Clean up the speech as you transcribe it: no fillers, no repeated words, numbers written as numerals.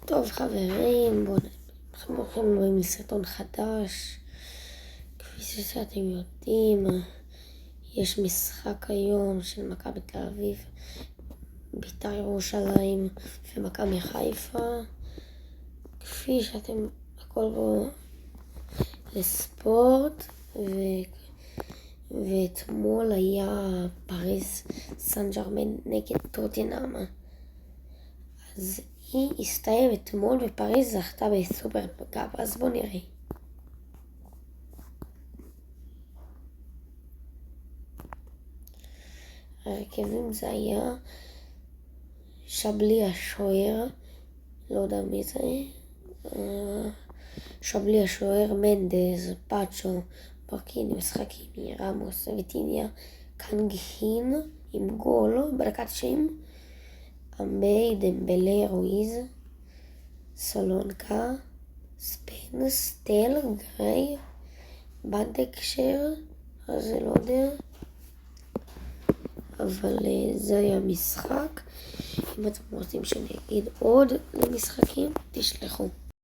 טוב חברים, אנחנו הולכים לסרטון חדש. כפי שאתם יודעים, יש משחק היום של מכבי תל אביב, בית"ר ירושלים ומכבי חיפה. כפי שאתם, הכל פה לספורט, ואתמול היה פריז סן ז'רמן נגד טוטנהאם. אז היא הסתיים אתמול ופריז זכתה בסופר קאפ, אז בואו נראה. הרכבים זה היה שבלי השוער, לא יודע מי זה, שבלי השוער, מנדז, פאצ'ו, ברקיני, משחקימי, רמוס, ויטיניה, קנגהין עם גול בדקה 90, אמבי, דמבלה, רואיז, סולונקה, ספנס, טל, גריי, בנדקשר, אז זה לא יודע, אבל זה היה משחק. אם אתם רוצים שאני אגיד עוד למשחקים, תשלחו.